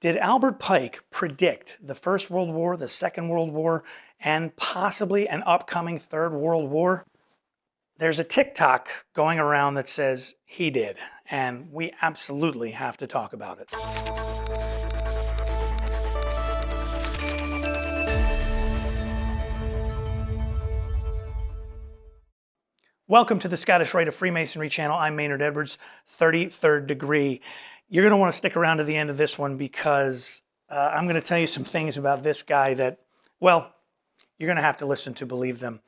Did Albert Pike predict the First World War, the Second World War, and possibly an upcoming Third World War? There's a TikTok going around that says he did, and we absolutely have to talk about it. Welcome to the Scottish Rite of Freemasonry channel. I'm Maynard Edwards, 33rd degree. You're going to want to stick around to the end of this one because I'm going to tell you some things about this guy that, well, you're going to have to listen to believe them.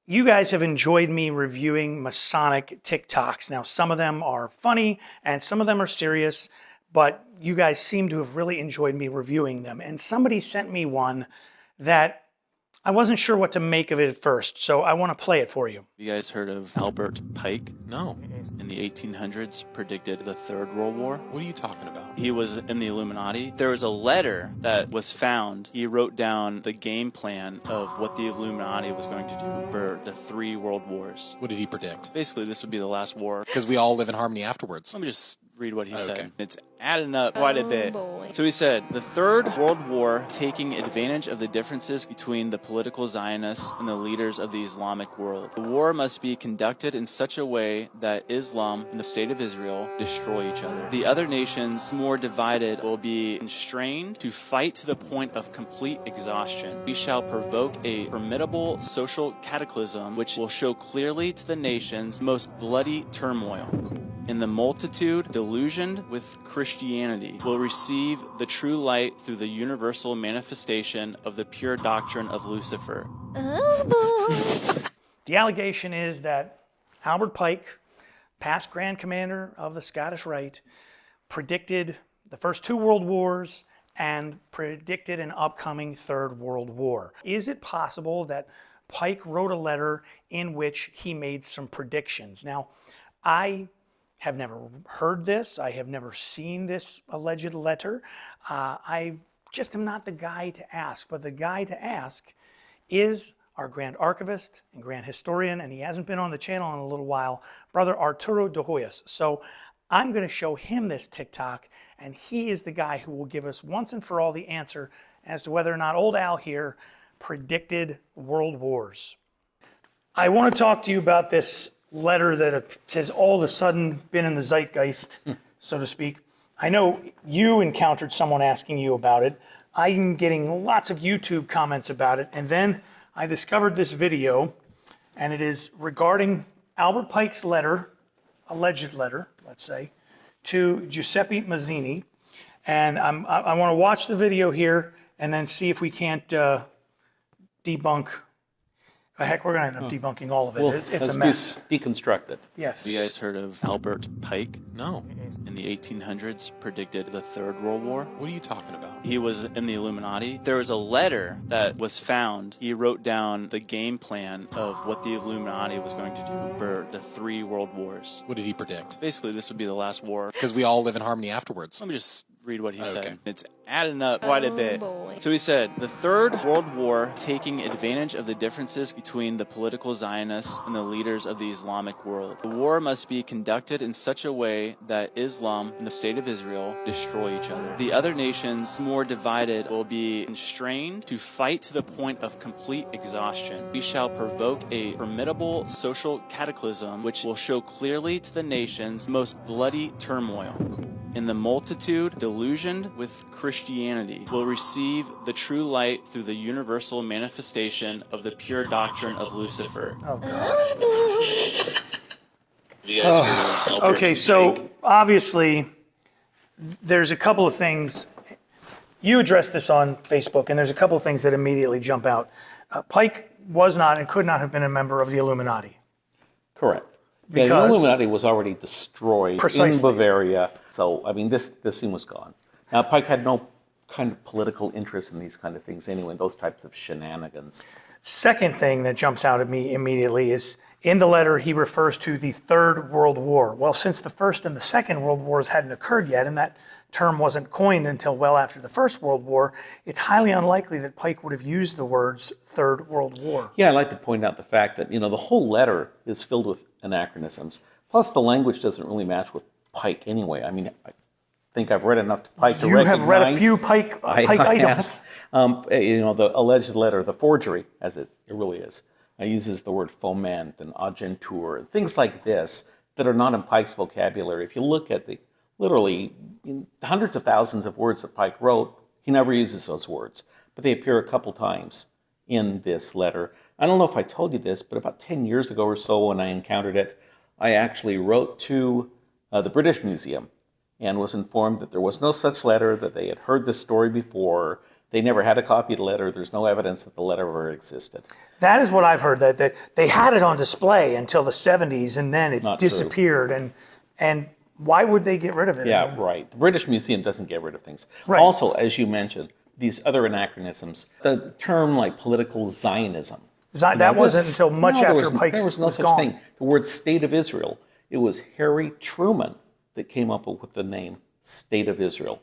You guys have enjoyed me reviewing Masonic TikToks. Now, some of them are funny and some of them are serious, but you guys seem to have really enjoyed me reviewing them. And somebody sent me one that I wasn't sure what to make of it at first, so I want to play it for you. You guys heard of Albert Pike? No. In the 1800s, predicted the Third World War. What are you talking about? He was in the Illuminati. There was a letter that was found. He wrote down the game plan of what the Illuminati was going to do for the 3 world wars. What did he predict? Basically, this would be the last war. Because we all live in harmony afterwards. Let me just read what he Okay. said. It's adding up quite a bit. So he said, the Third World War, taking advantage of the differences between the political Zionists and the leaders of the Islamic world. The war must be conducted in such a way that Islam and the State of Israel destroy each other. The other nations, more divided, will be constrained to fight to the point of complete exhaustion. We shall provoke a formidable social cataclysm which will show clearly to the nations the most bloody turmoil. And the multitude, delusioned with Christianity, will receive the true light through the universal manifestation of the pure doctrine of Lucifer. The allegation is that Albert Pike, past Grand Commander of the Scottish Rite, predicted the first 2 world wars and predicted an upcoming Third World War. Is it possible that Pike wrote a letter in which he made some predictions? Now, I have never heard this. I have never seen this alleged letter. I just am not the guy to ask, but the guy to ask is our Grand Archivist and Grand Historian, and he hasn't been on the channel in a little while, Brother Arturo de Hoyos. So I'm going to show him this TikTok, and he is the guy who will give us once and for all the answer as to whether or not old Al here predicted world wars. I want to talk to you about this letter that has all of a sudden been in the zeitgeist, so to speak. I know you encountered someone asking you about it. I'm getting lots of YouTube comments about it, and then I discovered this video, and it is regarding Albert Pike's letter, alleged letter, let's say, to Giuseppe Mazzini. And I want to watch the video here and then see if we can't debunk. Heck, we're going to end up debunking all of it. Well, it's a mess. Deconstruct it. Yes. You guys heard of Albert Pike? No. In the 1800s, predicted the Third World War. What are you talking about? He was in the Illuminati. There was a letter that was found. He wrote down the game plan of what the Illuminati was going to do for the 3 world wars. What did he predict? Basically, this would be the last war. Because we all live in harmony afterwards. Let me just read what he Okay. said. It's adding up quite a bit. So he said, the Third World War, taking advantage of the differences between the political Zionists and the leaders of the Islamic world. The war must be conducted in such a way that Islam and the State of Israel destroy each other. The other nations, more divided, will be constrained to fight to the point of complete exhaustion. We shall provoke a formidable social cataclysm which will show clearly to the nations the most bloody turmoil. And the multitude, delusioned with Christianity, will receive the true light through the universal manifestation of the pure doctrine of Lucifer. Oh, God. You guys heard of Albert Okay, Pike? so obviously there's a couple of things. You addressed this on Facebook, and there's a couple of things that immediately jump out. Pike was not and could not have been a member of the Illuminati. Correct. Because- the Illuminati was already destroyed Precisely. in Bavaria. So, I mean, this thing was gone. Now, Pike had no kind of political interest in these kind of things anyway, those types of shenanigans. Second thing that jumps out at me immediately is in the letter he refers to the Third World War. Well, since the First and the Second World Wars hadn't occurred yet, and that term wasn't coined until well after the First World War, it's highly unlikely that Pike would have used the words Third World War. Yeah, I'd like to point out the fact that, the whole letter is filled with anachronisms. Plus, the language doesn't really match with Pike anyway. I mean, think I've read enough to Pike to You recognize. have read a few Pike items. The alleged letter, the forgery, as it really is, uses the word foment and agentur, things like this that are not in Pike's vocabulary. If you look at the literally hundreds of thousands of words that Pike wrote, he never uses those words, but they appear a couple times in this letter. I don't know if I told you this, but about 10 years ago or so when I encountered it, I actually wrote to the British Museum and was informed that there was no such letter, that they had heard this story before. They never had a copy of the letter. There's no evidence that the letter ever existed. That is what I've heard, that they had it on display until the 70s, and then it Not disappeared. And why would they get rid of it? Yeah, right. The British Museum doesn't get rid of things. Right. Also, as you mentioned, these other anachronisms, the term like political Zionism. That wasn't until much after Pike's There was no such gone. thing. The word State of Israel, it was Harry Truman that came up with the name State of Israel.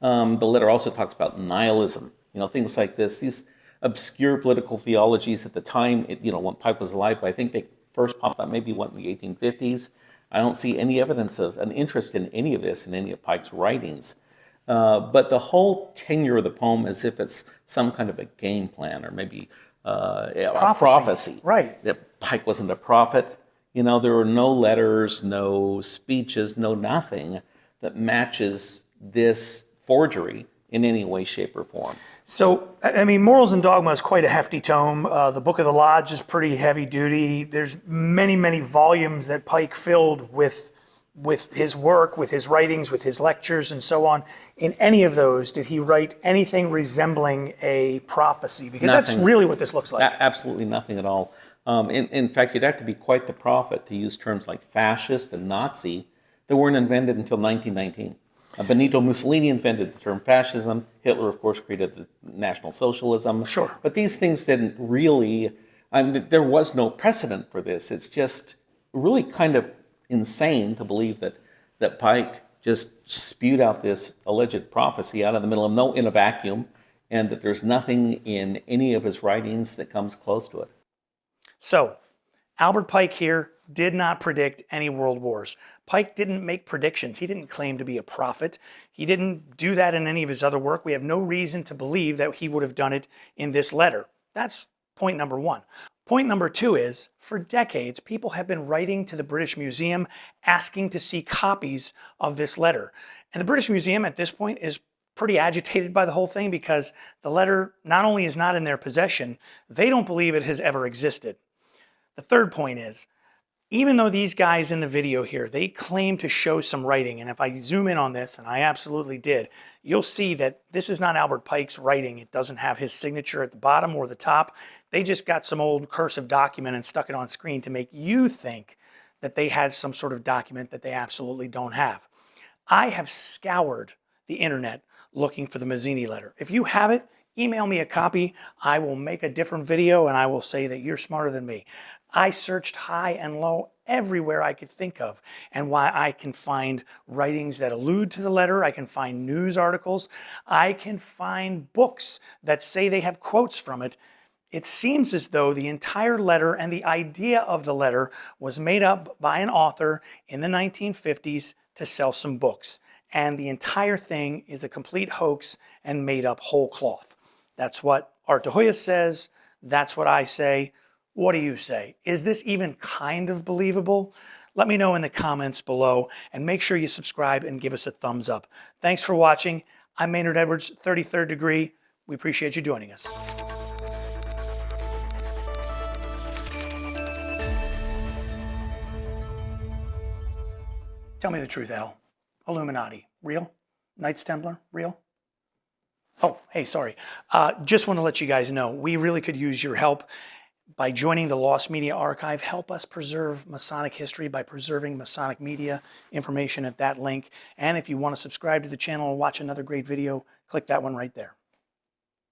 The letter also talks about nihilism, things like this. These obscure political theologies at the time, when Pike was alive, but I think they first popped up maybe in the 1850s. I don't see any evidence of an interest in any of this in any of Pike's writings. But the whole tenure of the poem, as if it's some kind of a game plan or maybe a prophecy. Right. That Pike wasn't a prophet. There were no letters, no speeches, no nothing that matches this forgery in any way, shape, or form. So, Morals and Dogma is quite a hefty tome. The Book of the Lodge is pretty heavy duty. There's many, many volumes that Pike filled with his work, with his writings, with his lectures, and so on. In any of those, did he write anything resembling a prophecy? Because that's really what this looks like. Absolutely nothing at all. In fact, you'd have to be quite the prophet to use terms like fascist and Nazi that weren't invented until 1919. Benito Mussolini invented the term fascism. Hitler, of course, created the National Socialism. Sure. But these things didn't really, there was no precedent for this. It's just really kind of insane to believe that Pike just spewed out this alleged prophecy out of the middle of in a vacuum, and that there's nothing in any of his writings that comes close to it. So, Albert Pike here did not predict any world wars. Pike didn't make predictions. He didn't claim to be a prophet. He didn't do that in any of his other work. We have no reason to believe that he would have done it in this letter. That's point number one. Point number two is, for decades, people have been writing to the British Museum asking to see copies of this letter. And the British Museum at this point is pretty agitated by the whole thing because the letter not only is not in their possession, they don't believe it has ever existed. The third point is, even though these guys in the video here, they claim to show some writing, and if I zoom in on this, and I absolutely did, you'll see that this is not Albert Pike's writing. It doesn't have his signature at the bottom or the top. They just got some old cursive document and stuck it on screen to make you think that they had some sort of document that they absolutely don't have. I have scoured the internet looking for the Mazzini letter. If you have it, email me a copy. I will make a different video and I will say that you're smarter than me. I searched high and low everywhere I could think of, and why I can find writings that allude to the letter, I can find news articles, I can find books that say they have quotes from it. It seems as though the entire letter and the idea of the letter was made up by an author in the 1950s to sell some books. And the entire thing is a complete hoax and made up whole cloth. That's what Art de Hoya says. That's what I say. What do you say? Is this even kind of believable? Let me know in the comments below, and make sure you subscribe and give us a thumbs up. Thanks for watching. I'm Maynard Edwards, 33rd Degree. We appreciate you joining us. Tell me the truth, Al. Illuminati, real? Knights Templar, real? Oh, hey, sorry. Just want to let you guys know, we really could use your help. By joining the Lost Media Archive, help us preserve Masonic history by preserving Masonic media information at that link. And if you want to subscribe to the channel and watch another great video, click that one right there.